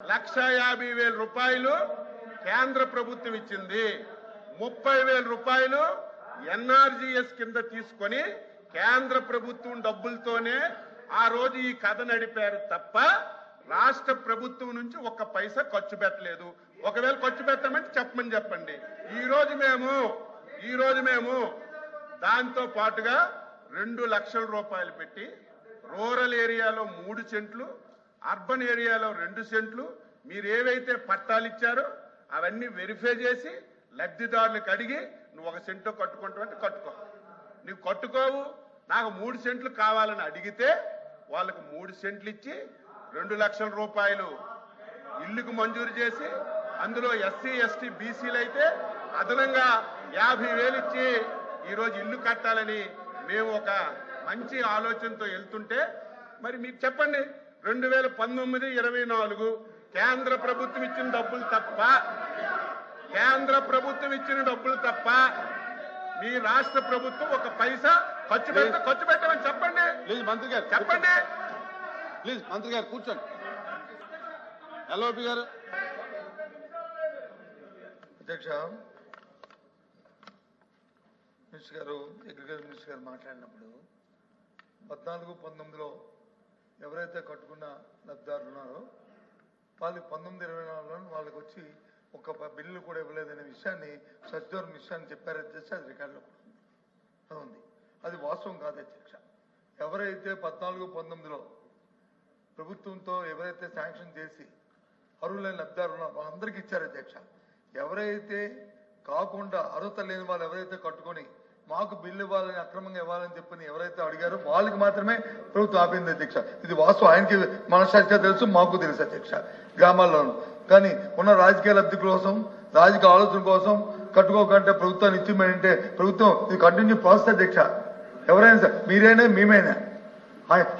1,50,000 రూపాయలు కేంద్ర ప్రభుత్వం ఇచ్చింది. 30,000 రూపాయలు ఎన్ఆర్జీఎస్ కింద తీసుకొని కేంద్ర ప్రభుత్వం డబ్బులతోనే ఆ రోజు ఈ కథ నడిపారు తప్ప రాష్ట్ర ప్రభుత్వం నుంచి ఒక్క పైసా ఖర్చు పెట్టలేదు. ఒకవేళ ఖర్చు పెట్టమంటే చెప్పండి. ఈ రోజు మేము దాంతో పాటుగా 2 లక్షల రూపాయలు పెట్టి రూరల్ ఏరియాలో 3 సెంట్లు, అర్బన్ ఏరియాలో 2 సెంట్లు మీరు ఏవైతే పట్టాలు ఇచ్చారో అవన్నీ వెరిఫై చేసి లబ్ధిదారులకు అడిగి నువ్వు 1 సెంటు కట్టుకుంటావంటే కట్టుకో. నువ్వు కట్టుకోవు నాకు 3 సెంట్లు కావాలని అడిగితే వాళ్ళకు 3 సెంట్లు ఇచ్చి 2 లక్షల రూపాయలు ఇల్లుకు మంజూరు చేసి అందులో ఎస్సీ ఎస్టీ బీసీలు అయితే అదనంగా 50,000 ఇచ్చి ఈరోజు ఇల్లు కట్టాలని మేము ఒక మంచి ఆలోచనతో వెళ్తుంటే మరి మీరు చెప్పండి 2019-24 కేంద్ర ప్రభుత్వం ఇచ్చిన డబ్బులు తప్ప మీ రాష్ట్ర ప్రభుత్వం ఒక పైసా ఖర్చు పెట్టమని చెప్పండి. ప్లీజ్ మంత్రి గారు చెప్పండి. ప్లీజ్ మంత్రి గారు కూర్చోండి. ఎల్ఓపి గారు. అధ్యక్ష, మినిస్టర్ గారు అగ్రికల్చర్ మినిస్టర్ గారు మాట్లాడినప్పుడు 14-19లో ఎవరైతే కట్టుకున్న లబ్ధిదారులు ఉన్నారో వాళ్ళు 19-24లో వాళ్ళకి వచ్చి ఒక బిల్లు కూడా ఇవ్వలేదనే విషయాన్ని సచివాలయం విషయాన్ని చెప్పారు అధ్యక్ష. అది రికార్డులో కూడా ఉంది. అది వాస్తవం కాదు అధ్యక్ష. ఎవరైతే 14-19లో ప్రభుత్వంతో ఎవరైతే శాంక్షన్ చేసి అర్హులైన లబ్ధిదారులు ఉన్నారో వాళ్ళందరికీ ఇచ్చారు అధ్యక్ష. ఎవరైతే కాకుండా అర్హత లేని వాళ్ళు ఎవరైతే కట్టుకొని మాకు బిల్లు ఇవ్వాలని అక్రమంగా ఇవ్వాలని చెప్పని ఎవరైతే అడిగారో వాళ్ళకి మాత్రమే ప్రభుత్వం ఆపింది అధ్యక్ష. ఇది వాస్తవం. ఆయనకి మనసాక్షిగా తెలుసు, మాకు తెలుసు అధ్యక్ష. గ్రామాల్లోనూ కానీ ఉన్న రాజకీయ లబ్ధి కోసం, రాజకీయ ఆలోచన కోసం కట్టుకోకంటే ప్రభుత్వాన్ని ఇచ్చిమంటే ప్రభుత్వం ఇది కంటిన్యూ ప్రాసెస్ అధ్యక్ష. ఎవరైనా సార్ మీరైనా మేమైనా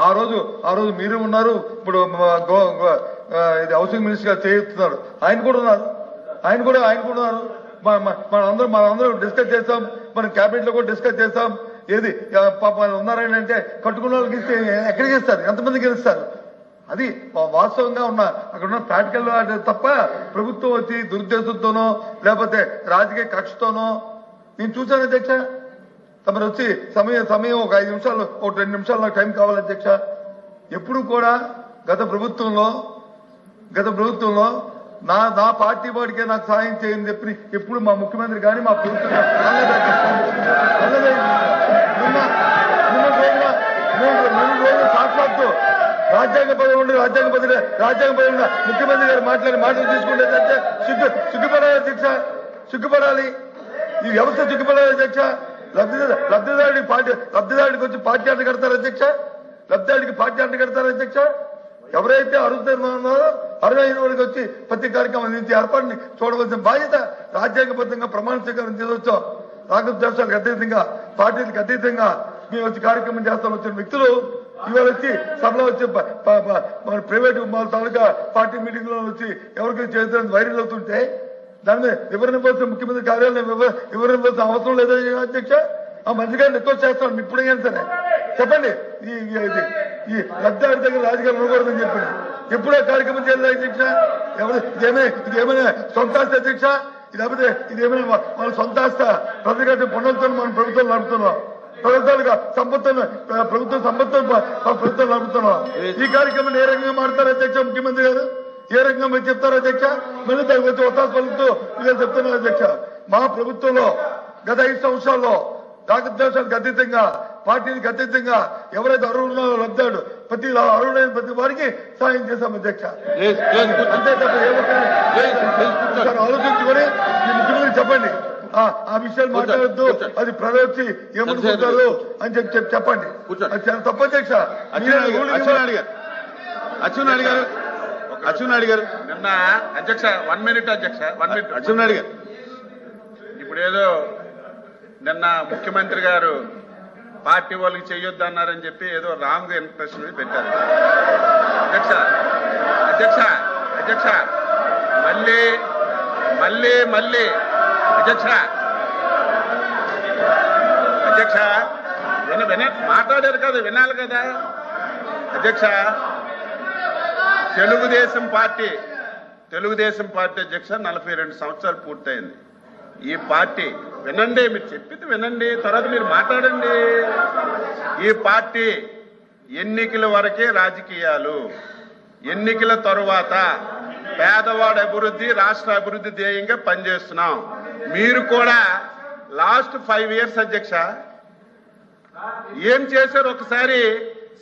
ఆ రోజు మీరు ఉన్నారు. ఇప్పుడు ఇది హౌసింగ్ మినిస్టర్ గారు చేస్తున్నారు. ఆయన కూడా ఉన్నారు. మనందరం డిస్కస్ చేస్తాం. మనం క్యాబినెట్ లో కూడా డిస్కస్ చేస్తాం. ఏది ఉన్నారని అంటే కట్టుకున్న వాళ్ళకి ఇస్తే ఎక్కడికి ఇస్తారు, ఎంతమందికి ఇస్తారు? అది వాస్తవంగా అక్కడ ఉన్న ప్రాక్టికల్ తప్ప ప్రభుత్వం వచ్చి దురుద్దేశంతోనో లేకపోతే రాజకీయ కక్షతోనో నేను చూశాను అధ్యక్ష. తమరు వచ్చి సమయం ఒక 5 నిమిషాలు, ఒక 2 నిమిషాలు నాకు టైం కావాలి అధ్యక్ష. ఎప్పుడు కూడా గత ప్రభుత్వంలో నా పార్టీ వాడికే నాకు సాయం చేయని చెప్పి ఎప్పుడు మా ముఖ్యమంత్రి కానీ మా ప్రభుత్వం సాక్షాత్తు రాజ్యాంగ పదవి ముఖ్యమంత్రి గారు మాటలు తీసుకుంటే సిగ్గుపడాలి అధ్యక్ష. సిగ్గుపడాలి. ఈ వ్యవస్థ సిగ్గుపడాలి అధ్యక్ష. లబ్ధిదారుడికి వచ్చి పార్టీ అంట కడతారు అధ్యక్ష. అధ్యక్ష. ఎవరైతే అర్హుతున్నారో అర్హులైన వాడికి వచ్చి ప్రతి కార్యక్రమం అందించి ఏర్పాటుని చూడవలసిన బాధ్యత రాజ్యాంగబద్ధంగా ప్రమాణ స్వీకారం తీసుకొచ్చాం. రాగద్వేషాలకు అతీతంగా, పార్టీలకు అతీతంగా మేము వచ్చి కార్యక్రమం చేస్తాం. వచ్చిన వ్యక్తులు ఇవాళ వచ్చి సభలో వచ్చి మన ప్రైవేటు తాలూకా పార్టీ మీటింగ్ లో వచ్చి ఎవరికి చేతులను వైరల్ అవుతుంటే దాని మీద వివరణ ఇవ్వాల్సిన ముఖ్యమంత్రి కార్యాలయం వివరణ ఇవ్వాల్సిన అవసరం లేదా అధ్యక్ష? ఆ మంత్రి గారిని రిక్వెస్ట్ చేస్తాను ఇప్పుడైనా సరే చెప్పండి. ఈ లబ్ధిదారు దగ్గర రాజకీయాలు ఉండకూడదని చెప్పండి. ఎప్పుడో కార్యక్రమం చేయాలి అధ్యక్ష. ఇదేమైనా సొంత ఆస్తి అధ్యక్ష? లేకపోతే ఇదేమైనా మన సొంత ఆస్త? ప్రజల పనులతో మనం ప్రభుత్వం నడుపుతున్నాం. ప్రభుత్వం నడుపుతున్నాం. ఈ కార్యక్రమం ఏ రకంగా మాడతారు అధ్యక్ష? ముఖ్యమంత్రి గారు ఏ రకంగా మీరు చెప్తారు అధ్యక్ష? మళ్ళీ దానికి వచ్చి ఒత్తాసు పలుకుతూ మీరు చెప్తున్నారు అధ్యక్ష. మా ప్రభుత్వంలో గత 5 సంవత్సరాల్లో రాగద్వేషాలకు అతీతంగా, పార్టీలకు అతీతంగా ఎవరైతే అర్హులున్నారో లబ్ధాడు అర్హులైన ప్రతి వారికి సాయం చేశాం అధ్యక్ష. అంతే తప్ప ఆలోచించుకొని మీ ముఖ్యమంత్రి చెప్పండి ఆ విషయాలు మాట్లాడద్దు. అది ప్రజలు వచ్చి ఏమనుకుంటారు అని చెప్పండి. అది చాలా తప్పు అధ్యక్ష. అచ్చెన్నాయుడు గారు నిన్న అధ్యక్ష 1 మినిట్ అధ్యక్ష 1 మినిట్. అచ్చెన్నాయుడు గారు ఇప్పుడు ఏదో నిన్న ముఖ్యమంత్రి గారు పార్టీ వాళ్ళకి చెయ్యొద్దు అన్నారని చెప్పి ఏదో రాంగ్ ఇంప్రెషన్ పెట్టారు అధ్యక్ష. మళ్ళీ అధ్యక్ష మాట్లాడారు కదా, వినాలి కదా అధ్యక్ష. తెలుగుదేశం పార్టీ తెలుగుదేశం పార్టీ అధ్యక్ష 42 సంవత్సరాలు పూర్తయింది. ఈ పార్టీ వినండి, మీరు చెప్పింది వినండి, తర్వాత మీరు మాట్లాడండి. ఈ పార్టీ ఎన్నికల వరకే రాజకీయాలు, ఎన్నికల తరువాత పేదవాడి అభివృద్ధి, రాష్ట్ర అభివృద్ధి ధ్యేయంగా పనిచేస్తున్నాం. మీరు కూడా లాస్ట్ 5 ఇయర్స్ అధ్యక్ష ఏం చేశారు ఒకసారి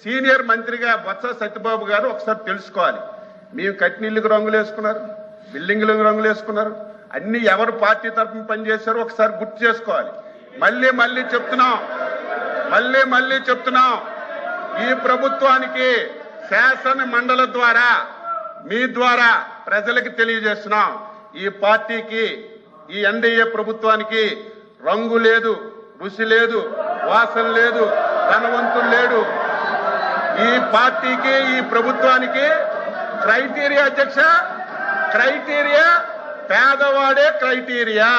సీనియర్ మంత్రిగా బొత్స సత్యబాబు గారు ఒకసారి తెలుసుకోవాలి. మేము కట్టినీళ్ళకి రంగులు వేసుకున్నారు, బిల్డింగ్లకు రంగులు వేసుకున్నారు, అన్ని ఎవరు పార్టీ తరఫున పనిచేశారో ఒకసారి గుర్తు చేసుకోవాలి. మళ్ళీ చెప్తున్నాం ఈ ప్రభుత్వానికి శాసన మండలి ద్వారా మీ ద్వారా ప్రజలకు తెలియజేస్తున్నాం. ఈ పార్టీకి, ఈ ఎన్డీఏ ప్రభుత్వానికి రంగు లేదు, రుచి లేదు, వాసన లేదు, ధనవంతులు లేడు. ఈ పార్టీకి, ఈ ప్రభుత్వానికి క్రైటీరియా అధ్యక్ష, క్రైటీరియా పేదవాడే క్రైటీరియా,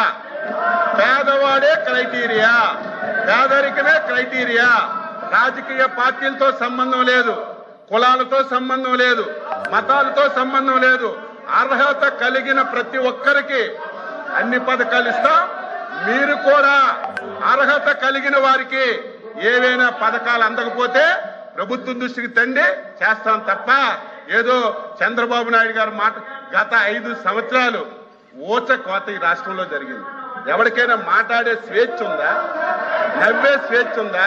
పేదరికమే క్రైటీరియా. రాజకీయ పార్టీలతో సంబంధం లేదు, కులాలతో సంబంధం లేదు, మతాలతో సంబంధం లేదు. అర్హత కలిగిన ప్రతి ఒక్కరికి అన్ని పథకాలు ఇస్తాం. మీరు కూడా అర్హత కలిగిన వారికి ఏవైనా పథకాలు అందకపోతే ప్రభుత్వం దృష్టికి తండి చేస్తాం తప్ప ఏదో చంద్రబాబు నాయుడు గారు మాట. గత 5 సంవత్సరాలు ఊచ కోత ఈ రాష్ట్రంలో జరిగింది. ఎవరికైనా మాట్లాడే స్వేచ్ఛ ఉందా? నవ్వే స్వేచ్ఛ ఉందా?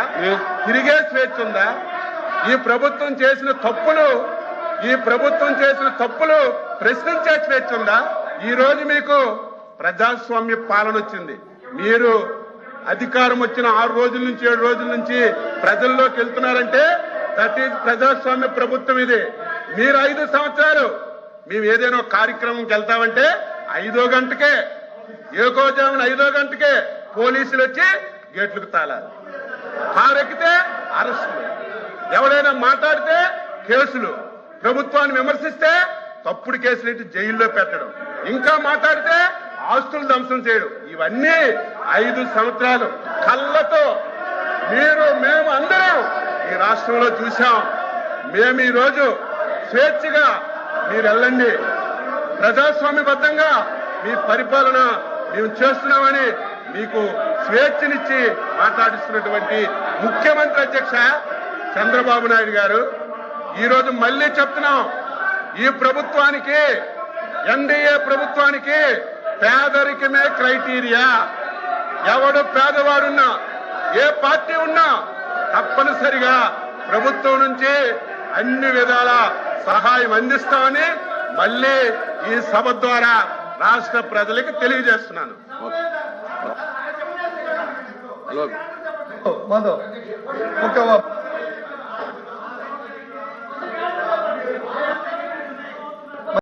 తిరిగే స్వేచ్ఛ ఉందా? ఈ ప్రభుత్వం చేసిన తప్పులు ప్రశ్నించే స్వేచ్ఛ ఉందా? ఈ రోజు మీకు ప్రజాస్వామ్య పాలన వచ్చింది. మీరు అధికారం వచ్చిన 6 రోజుల నుంచి 7 రోజుల నుంచి ప్రజల్లోకి వెళ్తున్నారంటే దట్ ఈజ్ ప్రజాస్వామ్య ప్రభుత్వం ఇది. మీరు 5 సంవత్సరాలు మేము ఏదైనా కార్యక్రమంకి వెళ్తామంటే 5వ గంటకే, ఏకోజామున 5వ గంటకే పోలీసులు వచ్చి గేట్లకు తాళాలి. కారెక్కితే అరెస్టులు, ఎవరైనా మాట్లాడితే కేసులు, ప్రభుత్వాన్ని విమర్శిస్తే తప్పుడు కేసులు ఇట్టి జైల్లో పెట్టడం, ఇంకా మాట్లాడితే ఆస్తులు ధ్వంసం చేయడం. ఇవన్నీ 5 సంవత్సరాలు కళ్ళతో మేము అందరం ఈ రాష్ట్రంలో చూశాం. మేము ఈ రోజు స్వేచ్ఛగా మీరు వెళ్ళండి, ప్రజాస్వామ్యబద్ధంగా మీ పరిపాలన మేము చేస్తున్నామని మీకు స్వేచ్ఛనిచ్చి మాట్లాడిస్తున్నటువంటి ముఖ్యమంత్రి అధ్యక్ష చంద్రబాబు నాయుడు గారు ఈ రోజు మళ్ళీ చెప్తున్నాం, ఈ ప్రభుత్వానికి, ఎన్డీఏ ప్రభుత్వానికి పేదరికమే క్రైటీరియా. ఎవడు పేదవాడున్నా, ఏ పార్టీ ఉన్నా తప్పనిసరిగా ప్రభుత్వం నుంచి అన్ని విధాల సహాయం అందిస్తామని మళ్ళీ ఈ సభ ద్వారా రాష్ట్ర ప్రజలకు తెలియజేస్తున్నాను. హలో మాధవ్, ఒక